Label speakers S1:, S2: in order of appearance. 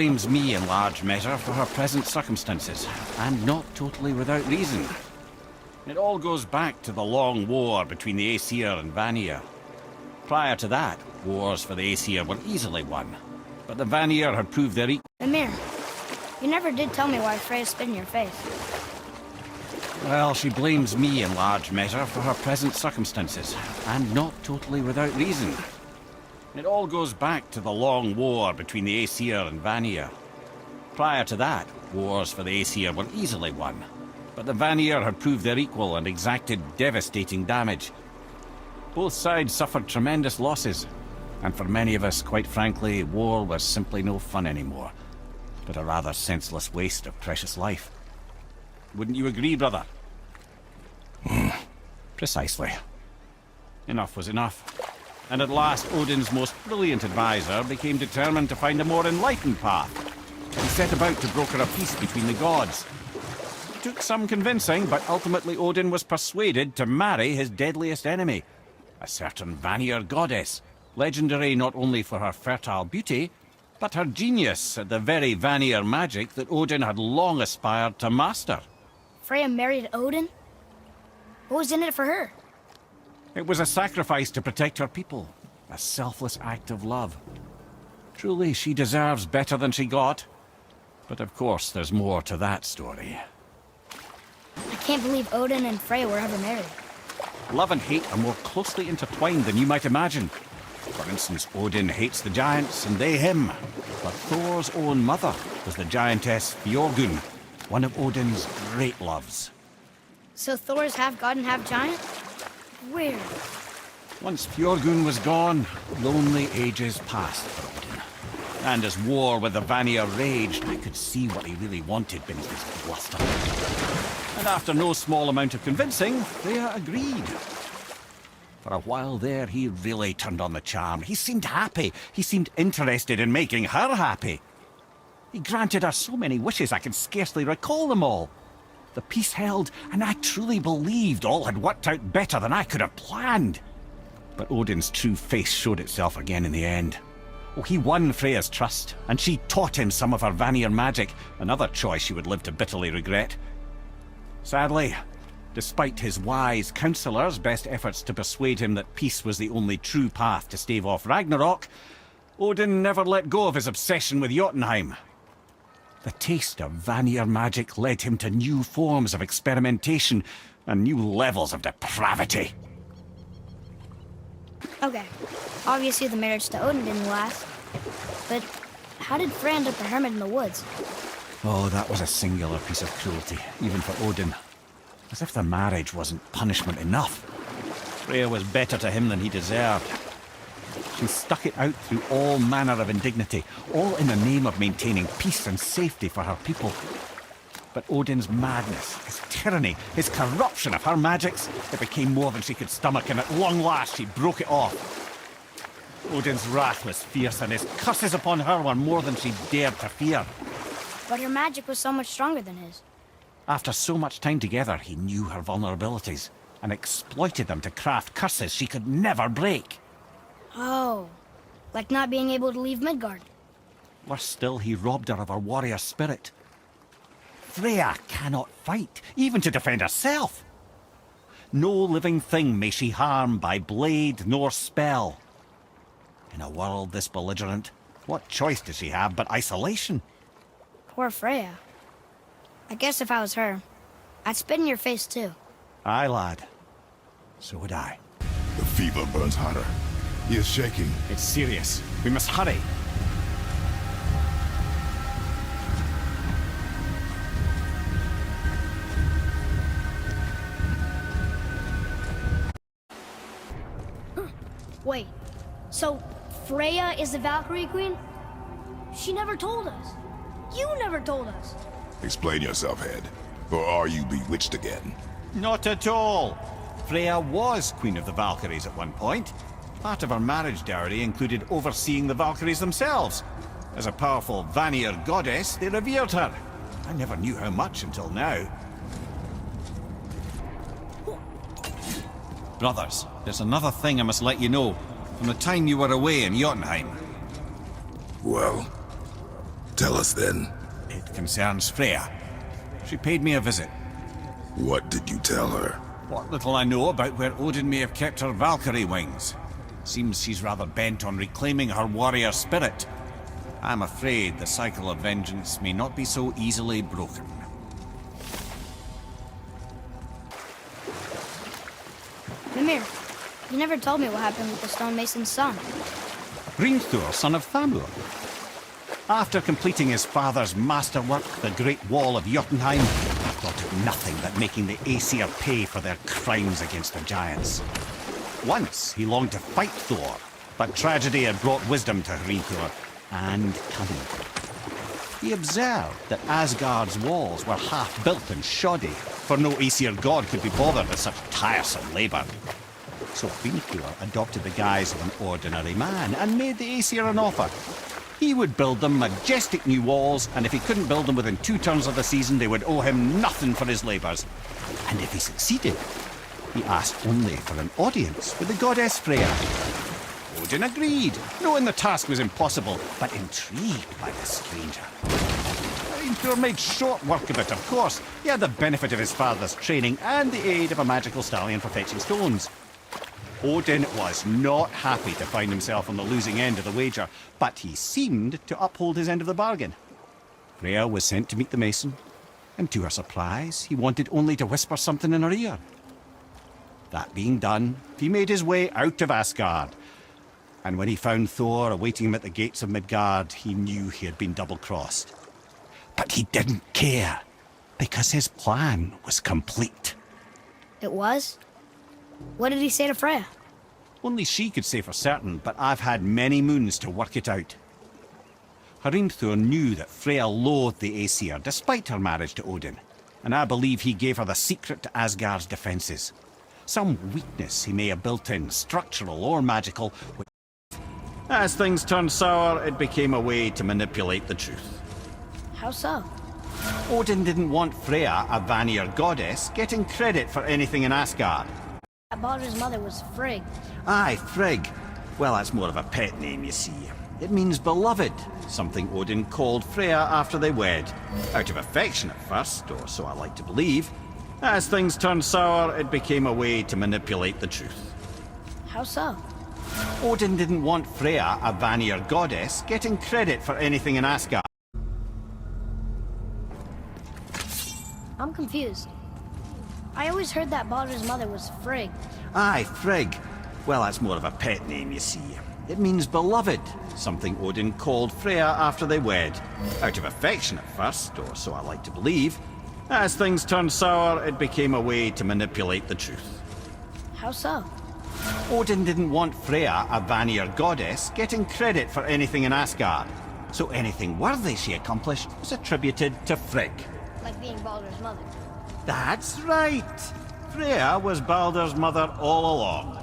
S1: Blames me in large measure for her present circumstances, and not totally without reason. It all goes back to the long war between the Aesir and Vanir. Prior to that, wars for the Aesir were easily won, but the Vanir had proved their equal.
S2: Mimir, you never did tell me why Freya spit in your face.
S1: Well, she blames me in large measure for her present circumstances, and not totally without reason. It all goes back to the long war between the Aesir and Vanir. Prior to that, wars for the Aesir were easily won, but the Vanir had proved their equal and exacted devastating damage. Both sides suffered tremendous losses, and for many of us, quite frankly, war was simply no fun anymore, but a rather senseless waste of precious life. Wouldn't you agree, brother? Precisely. Enough was enough. And at last, Odin's most brilliant advisor became determined to find a more enlightened path. He set about to broker a peace between the gods. It took some convincing, but ultimately Odin was persuaded to marry his deadliest enemy, a certain Vanir goddess, legendary not only for her fertile beauty, but her genius at the very Vanir magic that Odin had long aspired to master.
S2: Freya married Odin? What was in it for her?
S1: It was a sacrifice to protect her people, a selfless act of love. Truly, she deserves better than she got. But of course, there's more to that story.
S2: I can't believe Odin and Freya were ever married.
S1: Love and hate are more closely intertwined than you might imagine. For instance, Odin hates the giants and they him. But Thor's own mother was the giantess Fjorgun, one of Odin's great loves.
S2: So Thor's half god and half giant? Weird.
S1: Once Fjorgun was gone, lonely ages passed for Odin. And as war with the Vanir raged, I could see what he really wanted beneath his bluster. And after no small amount of convincing, Freya agreed. For a while there, he really turned on the charm. He seemed happy. He seemed interested in making her happy. He granted her so many wishes I can scarcely recall them all. The peace held, and I truly believed all had worked out better than I could have planned. But Odin's true face showed itself again in the end. Oh, he won Freya's trust, and she taught him some of her Vanir magic, another choice she would live to bitterly regret. Sadly, despite his wise counsellors' best efforts to persuade him that peace was the only true path to stave off Ragnarok, Odin never let go of his obsession with Jotunheim. The taste of Vanir magic led him to new forms of experimentation and new levels of depravity.
S2: Okay, obviously the marriage to Odin didn't last. But how did Freya end up a hermit in the woods?
S1: Oh, that was a singular piece of cruelty, even for Odin. As if the marriage wasn't punishment enough. Freya was better to him than he deserved. She stuck it out through all manner of indignity, all in the name of maintaining peace and safety for her people. But Odin's madness, his tyranny, his corruption of her magics, it became more than she could stomach, and at long last she broke it off. Odin's wrath was fierce, and his curses upon her were more than she dared to fear.
S2: But her magic was so much stronger than his.
S1: After so much time together, he knew her vulnerabilities, and exploited them to craft curses she could never break.
S2: Oh, like not being able to leave Midgard.
S1: Worse still, he robbed her of her warrior spirit. Freya cannot fight, even to defend herself. No living thing may she harm by blade nor spell. In a world this belligerent, what choice does she have but isolation?
S2: Poor Freya. I guess if I was her, I'd spit in your face too.
S1: Aye, lad. So would I.
S3: The fever burns hotter. He is shaking.
S1: It's serious. We must hurry.
S2: Wait, so Freya is the Valkyrie Queen? She never told us. You never told us.
S3: Explain yourself, Head. Or are you bewitched again?
S1: Not at all. Freya was Queen of the Valkyries at one point. Part of her marriage dowry included overseeing the Valkyries themselves. As a powerful Vanir goddess, they revered her. I never knew how much until now. Brothers, there's another thing I must let you know. From the time you were away in Jotunheim.
S3: Well, Tell us then.
S1: It concerns Freya. She paid me a visit.
S3: What did you tell her?
S1: What little I know about where Odin may have kept her Valkyrie wings. Seems she's rather bent on reclaiming her warrior spirit. I'm afraid the cycle of vengeance may not be so easily broken.
S2: Mimir, you never told me what happened with the stonemason's son.
S1: Hrimthur, son of Thamur. After completing his father's masterwork, the Great Wall of Jotunheim, he thought of nothing but making the Aesir pay for their crimes against the giants. Once he longed to fight Thor, but tragedy had brought wisdom to Hrimthur, and cunning. He observed that Asgard's walls were half-built and shoddy, for no Aesir god could be bothered with such tiresome labour. So Hrimthur adopted the guise of an ordinary man and made the Aesir an offer. He would build them majestic new walls, and if he couldn't build them within 2 turns of the season, they would owe him nothing for his labours. And if he succeeded, he asked only for an audience with the goddess Freya. Odin agreed, knowing the task was impossible, but intrigued by the stranger. Hrimthur made short work of it, of course. He had the benefit of his father's training and the aid of a magical stallion for fetching stones. Odin was not happy to find himself on the losing end of the wager, but he seemed to uphold his end of the bargain. Freya was sent to meet the mason, and to her surprise, he wanted only to whisper something in her ear. That being done, he made his way out of Asgard. And when he found Thor awaiting him at the gates of Midgard, he knew he had been double-crossed. But he didn't care, because his plan was complete.
S2: It was? What did he say to Freya?
S1: Only she could say for certain, but I've had many moons to work it out. Hrimthur knew that Freya loathed the Aesir, despite her marriage to Odin, and I believe he gave her the secret to Asgard's defences. Some weakness he may have built in, structural or magical. As things turned sour, it became a way to manipulate the truth.
S2: How so?
S1: Odin didn't want Freya, a Vanir goddess, getting credit for anything in Asgard.
S2: Baldur's mother was Frigg.
S1: Aye, Frigg. Well, that's more of a pet name, you see. It means beloved, something Odin called Freya after they wed. Out of affection at first, or so I like to believe. As things turned sour, it became a way to manipulate the truth.
S2: How so?
S1: Odin didn't want Freya, a Vanir goddess, getting credit for anything in Asgard.
S2: I'm confused. I always heard that Baldur's mother was Frigg.
S1: Aye, Frigg. Well, that's more of a pet name, you see. It means beloved, something Odin called Freya after they wed. Out of affection at first, or so I like to believe. As things turned sour, it became a way to manipulate the truth.
S2: How so?
S1: Odin didn't want Freya, a Vanir goddess, getting credit for anything in Asgard. So anything worthy she accomplished was attributed to Frigg.
S2: Like being Baldur's mother.
S1: That's right! Freya was Baldur's mother all along.